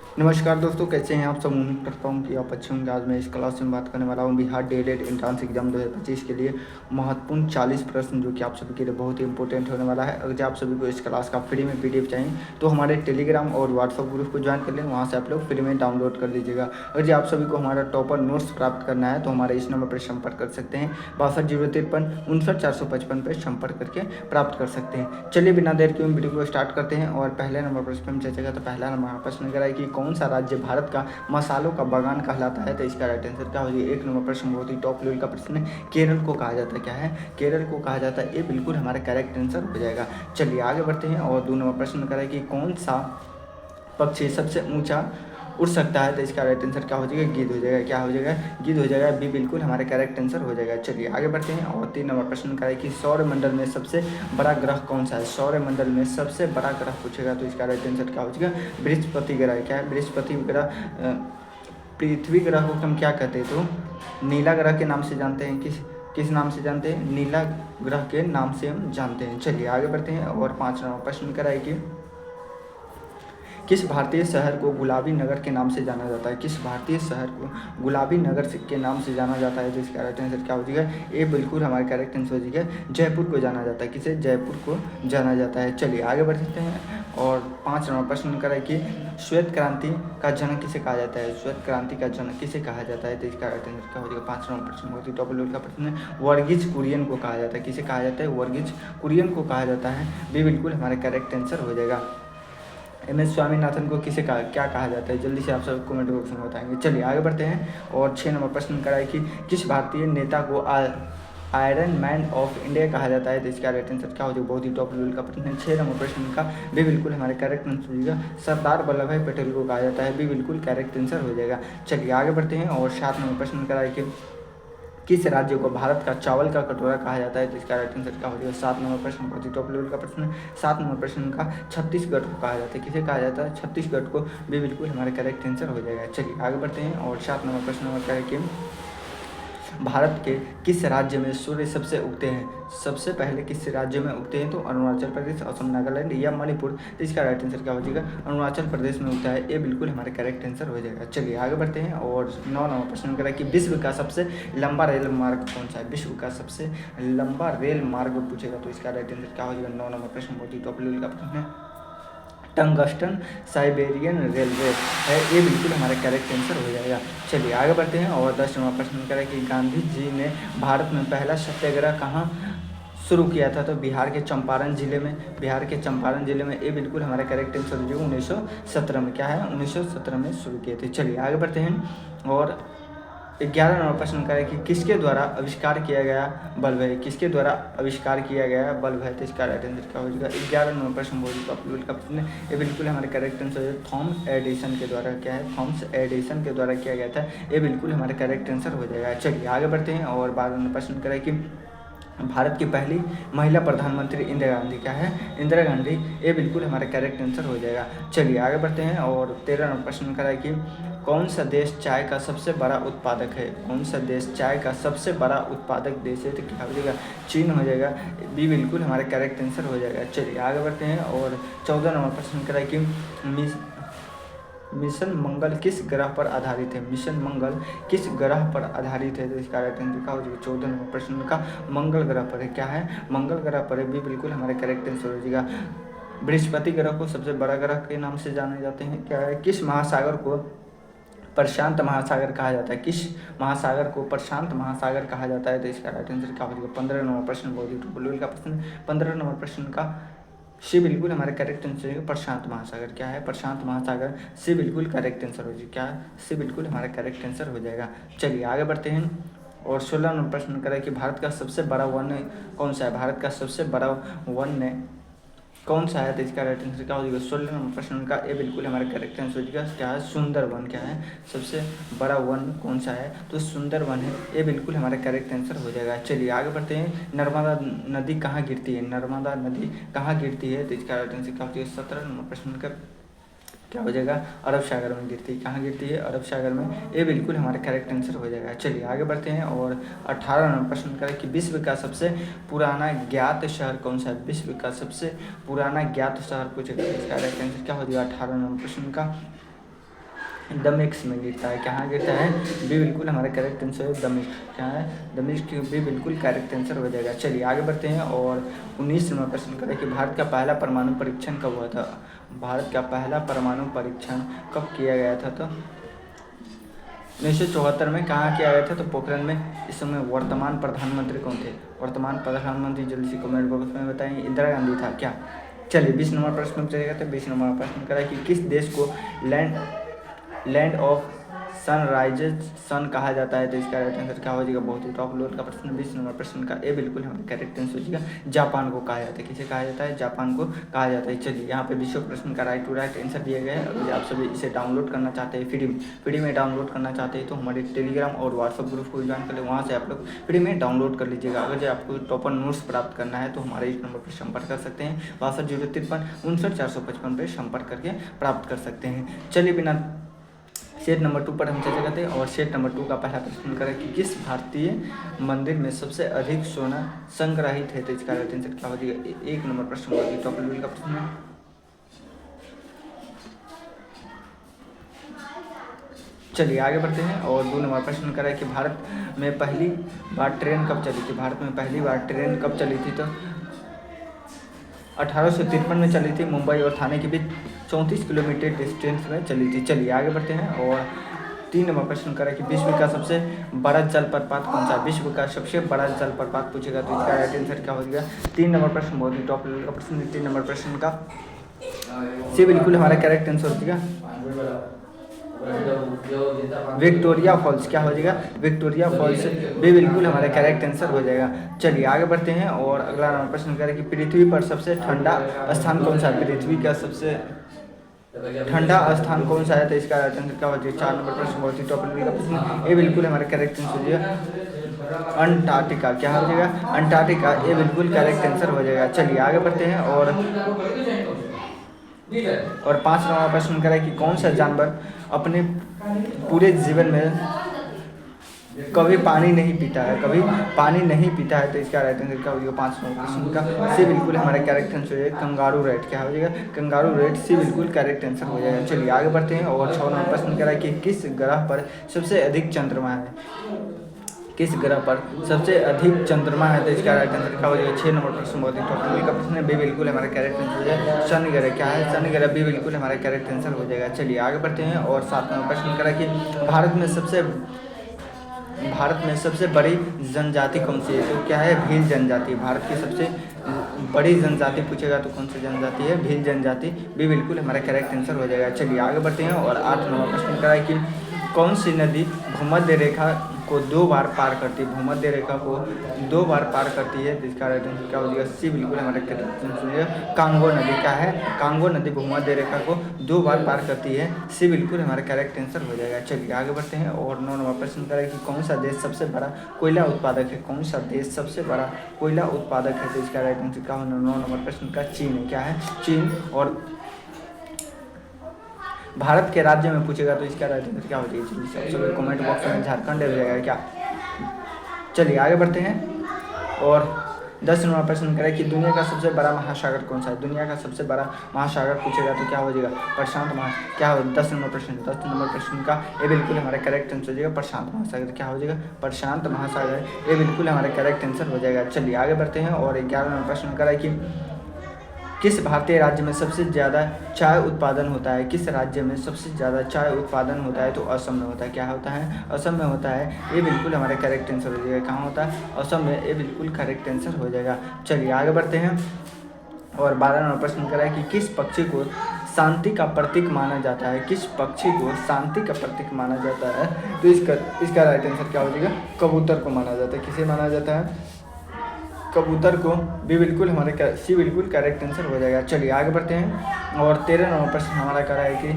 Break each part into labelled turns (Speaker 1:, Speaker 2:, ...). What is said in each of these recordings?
Speaker 1: नमस्कार दोस्तों, कैसे हैं आप सब। उम्मीद करता हूँ कि आप अच्छे होंगे। आज मैं इस क्लास में बात करने वाला हूँ बिहार डीएलएड एंट्रेंस एग्जाम 2025 के लिए महत्वपूर्ण 40 प्रश्न जो कि आप सभी के लिए बहुत ही इंपॉर्टेंट होने वाला है। अगर आप सभी को इस क्लास का फ्री में पीडीएफ चाहिए तो हमारे टेलीग्राम और व्हाट्सअप ग्रुप को ज्वाइन कर लें, वहाँ से आप लोग फ्री में डाउनलोड कर लीजिएगा। अगर आप सभी को हमारा टॉपर नोट्स प्राप्त करना है तो हमारे इस नंबर पर संपर्क कर सकते हैं 620353 पर संपर्क करके प्राप्त कर सकते हैं। चलिए बिना देर के वीडियो को स्टार्ट करते हैं और पहले नंबर पर हम चर्चा करें तो पहला नंबर प्रश्न करा है कि कौन सा राज्य भारत का मसालों का बागान कहलाता है। तो इसका राइट आंसर क्या होगी। एक नंबर प्रश्न बहुत ही टॉप लेवल का प्रश्न है। केरल को कहा जाता है, क्या है, केरल को कहा जाता है। ये बिल्कुल हमारा करेक्ट आंसर हो जाएगा। चलिए आगे बढ़ते हैं और 2 नंबर प्रश्न करा है कि कौन सा पक्षी सबसे ऊंचा उड़ सकता है। तो इसका राइट आंसर क्या हो जाएगा, गिद्ध हो जाएगा। क्या हो जाएगा, गिद्ध हो जाएगा। बी बिल्कुल हमारे करेक्ट आंसर हो जाएगा। चलिए आगे बढ़ते हैं और 3 नंबर प्रश्न का है कि सौरमंडल में सबसे बड़ा ग्रह कौन सा है। सौरमंडल में सबसे बड़ा ग्रह पूछेगा तो इसका राइट आंसर क्या हो जाएगा, बृहस्पति ग्रह। क्या है, बृहस्पति ग्रह। पृथ्वी ग्रह को हम क्या कहते हैं, तो नीला ग्रह के नाम से जानते हैं। किस नाम से जानते हैं, नीला ग्रह के नाम से हम जानते हैं। चलिए आगे बढ़ते हैं और 5 नंबर प्रश्न का है कि किस भारतीय शहर को गुलाबी नगर के नाम से जाना जाता है। किस भारतीय शहर को गुलाबी नगर के नाम से जाना जाता है। तो इसका राइट आंसर क्या हो जाएगा, ये बिल्कुल हमारे करेक्ट आंसर हो जाएगा, जयपुर को जाना जाता है। किसे, जयपुर को जाना जाता है। चलिए आगे बढ़ते हैं और 5 नंबर प्रश्न करें कि श्वेत क्रांति का जनक किसे कहा जाता है। श्वेत क्रांति का जनक किसे कहा जाता है। तो इसका राइट आंसर क्या हो जाएगा, 5 नंबर प्रश्न बहुत ही टॉप लेवल का प्रश्न है। वर्गीज कुरियन को कहा जाता है। किसे कहा जाता है, वर्गीज कुरियन को कहा जाता है। भी बिल्कुल हमारे करेक्ट आंसर हो जाएगा। MS स्वामीनाथन को क्या कहा जाता है, जल्दी से आप सब कमेंट बॉक्स में बताएंगे। चलिए आगे बढ़ते हैं और 6 नंबर प्रश्न कराए कि किस भारतीय नेता को आयरन मैन ऑफ इंडिया कहा जाता है। तो इसका राइट आंसर क्या हो जाएगा, बहुत ही टॉप लेवल का प्रश्न है। 6 नंबर प्रश्न का भी बिल्कुल हमारे करेक्ट आंसर हो जाएगा, सरदार वल्लभ भाई पटेल को कहा जाता है। भी बिल्कुल करेक्ट आंसर हो जाएगा। चलिए आगे बढ़ते हैं और 7 नंबर प्रश्न कराए कि किस राज्य को भारत का चावल का कटोरा कहा जाता है। तो इसका राइट आंसर क्या हो जाएगा, 7 नंबर प्रश्न बहुत ही टॉप लेवल का प्रश्न है। 7 नंबर प्रश्न का छत्तीसगढ़ को कहा जाता है। किसे कहा जाता है, छत्तीसगढ़ को। भी बिल्कुल हमारे करेक्ट आंसर हो जाएगा। चलिए आगे बढ़ते हैं और 7 नंबर प्रश्न नंबर क्या है कि भारत के किस राज्य में सूर्य सबसे उगते हैं। सबसे पहले किस राज्य में उगते हैं, तो अरुणाचल प्रदेश, असम, नागालैंड या मणिपुर। तो इसका राइट आंसर क्या हो जाएगा, अरुणाचल प्रदेश में उगता है। ये बिल्कुल हमारे करेक्ट आंसर हो जाएगा। चलिए आगे बढ़ते हैं और 9 नंबर प्रश्न करें कि विश्व का सबसे लंबा रेल मार्ग कौन सा है। विश्व का सबसे लंबा रेल मार्ग पूछेगा तो इसका राइट आंसर क्या हो जाएगा, 9 नंबर प्रश्न बहुत ही टॉप लेवल का प्रश्न है, टंगस्टन साइबेरियन रेलवे है। ये बिल्कुल हमारा करेक्ट आंसर हो जाएगा। चलिए आगे बढ़ते हैं और 10 नंबर प्रश्न करें कि गांधी जी ने भारत में पहला सत्याग्रह कहाँ शुरू किया था। तो बिहार के चंपारण जिले में। बिहार के चंपारण जिले में। ये बिल्कुल हमारा करेक्ट आंसर जो 1917 में। क्या है, 1917 में शुरू किए थे। चलिए आगे बढ़ते हैं और 11 नंबर प्रश्न का है कि किसके द्वारा आविष्कार किया गया बल्ब है। किसके द्वारा आविष्कार किया गया बल्ब है। तो इसका राइट आंसर क्या हो जाएगा, 11 नंबर प्रश्न बहुत टॉप लेवल का प्रश्न है। ये बिल्कुल हमारे करेक्ट आंसर है, थॉमस एडिसन के द्वारा। क्या है, थॉमस एडिसन के द्वारा किया गया था। ये बिल्कुल हमारे करेक्ट आंसर हो जाएगा। चलिए आगे बढ़ते हैं और 12 नंबर प्रश्न करें कि भारत की पहली महिला प्रधानमंत्री इंदिरा गांधी। क्या है, इंदिरा गांधी। ये बिल्कुल हमारा करेक्ट आंसर हो जाएगा। चलिए आगे बढ़ते हैं और 13 नंबर प्रश्न करा है कि कौन सा देश चाय का सबसे बड़ा उत्पादक है। कौन सा देश चाय का सबसे बड़ा उत्पादक देश है। तो क्या हो जाएगा, चीन हो जाएगा। भी बिल्कुल हमारा करेक्ट आंसर हो जाएगा। चलिए आगे बढ़ते हैं और 14 नंबर प्रश्न करा है कि मिशन मंगल किस ग्रह पर आधारित है। मिशन मंगल किस ग्रह पर आधारित है। तो इसका राइट आंसर क्या हो जाएगा, 14 नंबर प्रश्न का मंगल ग्रह पर है। क्या है, मंगल ग्रह पर है। भी बिल्कुल हमारे करेक्ट आंसर हो जाएगा। बृहस्पति ग्रह को सबसे बड़ा ग्रह के नाम से जाने जाते हैं। क्या है, किस महासागर को प्रशांत महासागर कहा जाता है। किस महासागर को प्रशांत महासागर कहा जाता है। तो इसका राइट आंसर क्या हो जाएगा, 15 नंबर प्रश्न बहुत ही टॉप लेवल का प्रश्न। 15 नंबर प्रश्न का सी बिल्कुल हमारे करेक्ट आंसर है, प्रशांत महासागर। क्या है, प्रशांत महासागर। सी बिल्कुल करेक्ट आंसर हो जाएगा। क्या, सी बिल्कुल हमारा करेक्ट आंसर हो जाएगा। चलिए आगे बढ़ते हैं और 16 नंबर प्रश्न करें कि भारत का सबसे बड़ा वन कौन सा है। भारत का सबसे बड़ा वन कौन सा है। तो इसका राइट आंसर क्या हो जाएगा, 16 नंबर प्रश्न का ये बिल्कुल हमारा करेक्ट आंसर हो जाएगा। क्या है, सुंदर वन। क्या है, सबसे बड़ा वन कौन सा है, तो सुंदर वन है। ये बिल्कुल हमारा करेक्ट आंसर हो जाएगा। चलिए आगे बढ़ते हैं, नर्मदा नदी कहाँ गिरती है। नर्मदा नदी कहाँ गिरती है। तो इसका राइट आंसर क्या हो जाएगा, 17 नंबर प्रश्न का क्या हो जाएगा, अरब सागर में गिरती है। कहाँ गिरती है, अरब सागर में। ये बिल्कुल हमारा करेक्ट आंसर हो जाएगा। चलिए आगे बढ़ते हैं और 18 नंबर प्रश्न करें कि विश्व का सबसे पुराना ज्ञात शहर कौन सा है। विश्व का सबसे पुराना ज्ञात शहर पूछेगा। इसका करेक्ट आंसर क्या हो जाएगा, 18 नंबर प्रश्न का दमिश्क में गिरता है। कहाँ गिरता है? बी बिल्कुल हमारा करेक्ट आंसर है दमिश्क। क्या है? दमिश्क, बी बिल्कुल करेक्ट आंसर हो जाएगा। चलिए आगे बढ़ते हैं और 19 नंबर प्रश्न करें कि भारत का पहला परमाणु परीक्षण कब हुआ था? भारत का पहला परमाणु परीक्षण कब किया गया था? तो 1974 में। कहाँ किया गया था? तो पोखरण में। इस समय वर्तमान प्रधानमंत्री कौन थे? वर्तमान प्रधानमंत्री जल्दी से कमेंट बॉक्स में बताएं। इंदिरा गांधी था क्या? चलिए 20 नंबर प्रश्न चलेगा। तो 20 नंबर प्रश्न करा कि किस देश को लैंड ऑफ सनराइजेज सन कहा जाता है? तो इसका राइट आंसर क्या हो जाएगा? बहुत ही टॉप लेवल का प्रश्न। 20 नंबर प्रश्न का ए बिल्कुल हमारा करेक्ट आंसर हो जाएगा। जापान को कहा जाता है। किसे कहा जाता है? जापान को कहा जाता है। चलिए यहाँ पे 20 प्रश्न का राइट टू राइट आंसर दिया गया है। अगर आप सभी इसे डाउनलोड करना चाहते हैं फ्री में डाउनलोड करना चाहते हैं तो हमारे टेलीग्राम और व्हाट्सअप ग्रुप को ज्वाइन कर ले, वहाँ से आप लोग फ्री में डाउनलोड कर लीजिएगा। अगर जो आपको टॉपर नोट्स प्राप्त करना है तो हमारे इस नंबर पर संपर्क कर सकते हैं। 62 053 59 455 पर संपर्क करके प्राप्त कर सकते हैं। चलिए बिना सेट नंबर 2 पर हम चर्चा करते हैं और सेट नंबर 2 का पहला प्रश्न करें कि किस भारतीय मंदिर में सबसे अधिक सोना संग्रहित है? तो इसका राइट आंसर क्या हो जाएगा? 1 नंबर प्रश्न होगा। टॉप लेवल का प्रश्न है। चलिए आगे बढ़ते हैं और 2 नंबर प्रश्न करें कि भारत में पहली बार ट्रेन कब चली थी? भारत में पहली बार ट्रेन कब चली थी? तो 1853 में चली थी। मुंबई और थाने के बीच 34 किलोमीटर डिस्टेंस में चली थी। चलिए आगे बढ़ते हैं और 3 नंबर प्रश्न करें कि विश्व का सबसे बड़ा जलप्रपात कौन सा? विश्व का सबसे बड़ा जलप्रपात पूछेगा तो इसका राइट आंसर क्या हो जाएगा? 3 नंबर प्रश्न बहुत ही टॉप लेवल का प्रश्न। 3 नंबर प्रश्न का सी बिल्कुल हमारा करेक्ट आंसर हो जाएगा विक्टोरिया फॉल्स। क्या हो जाएगा? विक्टोरिया फॉल्स भी बिल्कुल हमारा करेक्ट आंसर हो जाएगा। चलिए आगे बढ़ते हैं और अगला नंबर प्रश्न करें कि पृथ्वी पर सबसे ठंडा स्थान कौन सा है? पृथ्वी का सबसे ठंडा स्थान कौन सा है? तो इसका राइट आंसर क्या हो जाएगा? 4 नंबर प्रश्न बहुत ही टॉप लेवल का प्रश्न। ये बिल्कुल हमारा करेक्ट आंसर हो जाएगा अंटार्कटिका। क्या हो जाएगा? अंटार्कटिका। ये बिल्कुल करेक्ट आंसर हो जाएगा। चलिए आगे बढ़ते हैं और 5 नंबर प्रश्न करें कि कौन सा जानवर अपने पूरे जीवन में कभी पानी नहीं पीता है? कभी पानी नहीं पीता है। तो इसका राइट आंसर क्या हो जाएगा? 5 नंबर प्रश्न का सी बिल्कुल हमारा करेक्ट आंसर हो जाएगा कंगारू रैट। क्या हो जाएगा? Kangaroo rat. सी बिल्कुल करेक्ट आंसर हो जाएगा। चलिए आगे बढ़ते हैं और 6 नंबर प्रश्न करा कि किस ग्रह पर सबसे अधिक चंद्रमा है? किस ग्रह पर सबसे अधिक चंद्रमा है? तो इसका राइट आंसर क्या हो जाएगा? 6 नंबर प्रश्न बहुत ही टॉप लेवल का प्रश्न है। बी बिल्कुल हमारा करेक्ट आंसर हो जाएगा शनि ग्रह। क्या है? शनि ग्रह। बी बिल्कुल हमारा करेक्ट आंसर हो जाएगा। चलिए आगे बढ़ते हैं और 7 नंबर प्रश्न करा कि भारत में सबसे बड़ी जनजाति कौन सी है? तो क्या है? भील जनजाति। भारत की सबसे बड़ी जनजाति पूछेगा तो कौन सी जनजाति है? भील जनजाति। बी बिल्कुल हमारा करेक्ट आंसर हो जाएगा। चलिए आगे बढ़ते हैं और 8 नंबर प्रश्न करा कि कौन सी नदी भूमध्य रेखा को 2 बार पार करती है? भूमध्य रेखा को 2 बार पार करती है। जिसका राइट आंसर क्या हो जाएगा? सी बिल्कुल हमारा करेक्ट आंसर हो जाएगा कांगो नदी। क्या है? कांगो नदी भूमध्य रेखा को 2 बार पार करती है। सी बिल्कुल हमारा करेक्ट आंसर हो जाएगा। चलिए आगे बढ़ते हैं और 9 नंबर प्रश्न करें कि कौन सा देश सबसे बड़ा कोयला उत्पादक है? कौन सा देश सबसे बड़ा कोयला उत्पादक है? तो इसका राइट आंसर क्या होगा? 9 नंबर प्रश्न का चीन है। क्या है? चीन। और भारत के राज्य में पूछेगा तो इसका राइट आंसर क्या हो जाएगा? जल्दी से सब कमेंट बॉक्स में झारखंड हो जाएगा क्या? चलिए आगे बढ़ते हैं और 10 नंबर प्रश्न करें कि दुनिया का सबसे बड़ा महासागर कौन सा है? दुनिया का सबसे बड़ा महासागर पूछेगा तो क्या हो जाएगा? प्रशांत महासागर। क्या हो? 10 नंबर प्रश्न का ये बिल्कुल हमारा करेक्ट आंसर हो जाएगा प्रशांत महासागर। क्या हो जाएगा? प्रशांत महासागर। ये बिल्कुल हमारा करेक्ट आंसर हो जाएगा। चलिए आगे बढ़ते हैं और 11 नंबर प्रश्न करें कि किस भारतीय राज्य में सबसे ज़्यादा चाय उत्पादन होता है? किस राज्य में सबसे ज़्यादा चाय उत्पादन होता है? तो असम में होता है। क्या होता है? असम में होता है। ये बिल्कुल हमारा करेक्ट आंसर हो जाएगा। कहाँ होता है? असम में। ये बिल्कुल करेक्ट आंसर हो जाएगा। चलिए आगे बढ़ते हैं और 12 नंबर प्रश्न करा है कि किस पक्षी को शांति का प्रतीक माना जाता है? किस पक्षी को शांति का प्रतीक माना जाता है? तो इसका राइट आंसर क्या हो जाएगा? कबूतर को माना जाता है। किसे माना जाता है? कबूतर को। भी बिल्कुल हमारे सी बिल्कुल करेक्ट आंसर हो जाएगा। चलिए आगे बढ़ते हैं और 13 नंबर प्रश्न हमारा करा है कि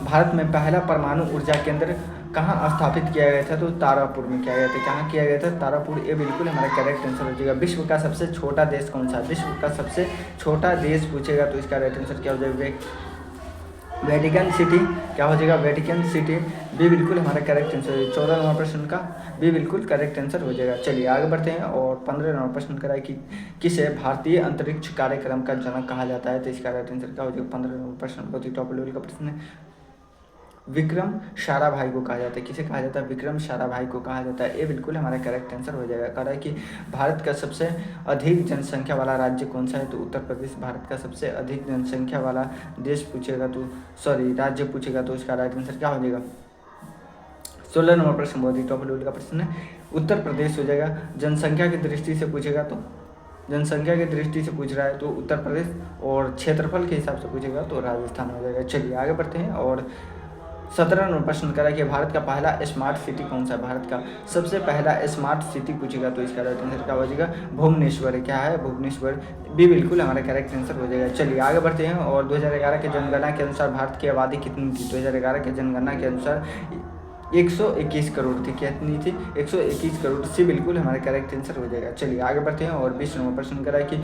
Speaker 1: भारत में पहला परमाणु ऊर्जा केंद्र कहाँ स्थापित किया गया था? तो तारापुर में किया गया था। कहाँ किया गया था? तारापुर। ये बिल्कुल हमारा करेक्ट आंसर हो जाएगा। विश्व का सबसे छोटा देश कौन सा? विश्व का सबसे छोटा देश पूछेगा तो इसका राइट आंसर क्या हो जाएगा? Vatican city. क्या हो जाएगा? Vatican city. बी बिल्कुल हमारा करेक्ट आंसर है। 14 नंबर प्रश्न का बी बिल्कुल करेक्ट आंसर हो जाएगा। चलिए आगे बढ़ते हैं और 15 नंबर प्रश्न करा है कि किसे भारतीय अंतरिक्ष कार्यक्रम का जनक कहा जाता है? तो इसका राइट आंसर क्या हो जाएगा? 15 नंबर प्रश्न बहुत ही टॉप लेवल का प्रश्न है। विक्रम साराभाई को कहा जाता है। किसे कहा जाता है? विक्रम साराभाई को कहा जाता है। ये बिल्कुल हमारा करेक्ट आंसर हो जाएगा। कह रहा है कि भारत का सबसे अधिक जनसंख्या वाला राज्य कौन सा है? तो उत्तर प्रदेश भारत का सबसे अधिक जनसंख्या वाला देश पूछेगा तो राज्य पूछेगा तो इसका राइट आंसर क्या हो जाएगा? 16 नंबर प्रश्न बहुत ही टॉप लेवल का प्रश्न है, उत्तर प्रदेश हो जाएगा। जनसंख्या की दृष्टि से पूछेगा तो जनसंख्या की दृष्टि से पूछ रहा है तो उत्तर प्रदेश, और क्षेत्रफल के हिसाब से पूछेगा तो राजस्थान हो जाएगा। चलिए आगे बढ़ते हैं और 17 नंबर प्रश्न करा कि भारत का पहला स्मार्ट सिटी कौन सा है? भारत का सबसे पहला स्मार्ट सिटी पूछेगा तो इसका राइट आंसर क्या हो जाएगा? भुवनेश्वर है। क्या है? भुवनेश्वर भी बिल्कुल हमारा करेक्ट आंसर हो जाएगा। चलिए आगे बढ़ते हैं और 2011 के जनगणना के अनुसार भारत की आबादी कितनी थी? 2011 के जनगणना के अनुसार 121 करोड़ थी। कितनी थी? 121 करोड़ से बिल्कुल हमारा करेक्ट आंसर हो जाएगा। चलिए आगे बढ़ते हैं और 20 नंबर प्रश्न करा कि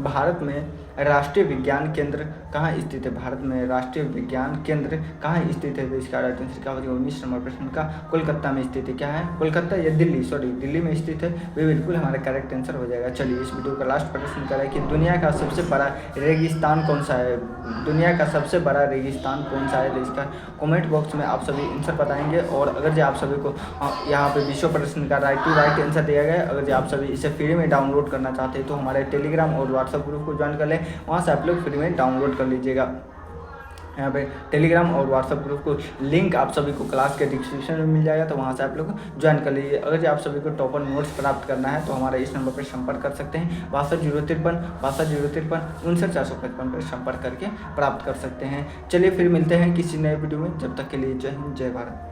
Speaker 1: भारत में राष्ट्रीय विज्ञान केंद्र कहाँ स्थित है? भारत में राष्ट्रीय विज्ञान केंद्र कहाँ स्थित है? तो इसका राइट आंसर क्या हो जाएगा? 19 नंबर प्रश्न का कोलकाता में स्थित है। क्या है? कोलकाता या दिल्ली में स्थित है। वे बिल्कुल हमारा करेक्ट आंसर हो जाएगा। चलिए इस वीडियो का लास्ट प्रश्न करा कि दुनिया का सबसे बड़ा रेगिस्तान कौन सा है? दुनिया का सबसे बड़ा रेगिस्तान कौन सा है? तो इसका कमेंट बॉक्स में आप सभी आंसर बताएंगे। और अगर जो आप सभी को यहाँ पे 20 प्रश्न का राइट टू राइट आंसर दिया गया है, अगर जो आप सभी इसे फ्री में डाउनलोड करना चाहते हैं तो हमारे टेलीग्राम और व्हाट्सएप ग्रुप को ज्वाइन कर लें, वहाँ से आप लोग फ्री में डाउनलोड कर लीजिएगा। यहाँ पे टेलीग्राम और व्हाट्सएप ग्रुप को लिंक आप सभी को क्लास के डिस्क्रिप्शन में मिल जाएगा, तो वहाँ से आप लोग ज्वाइन कर लीजिए। अगर जो आप सभी को टॉपर नोट्स प्राप्त करना है तो हमारे इस नंबर पर संपर्क कर सकते हैं, 62 053 62 053 पर संपर्क करके प्राप्त कर सकते हैं। चलिए फिर मिलते हैं किसी नए वीडियो में, जब तक के लिए जय हिंद जय भारत।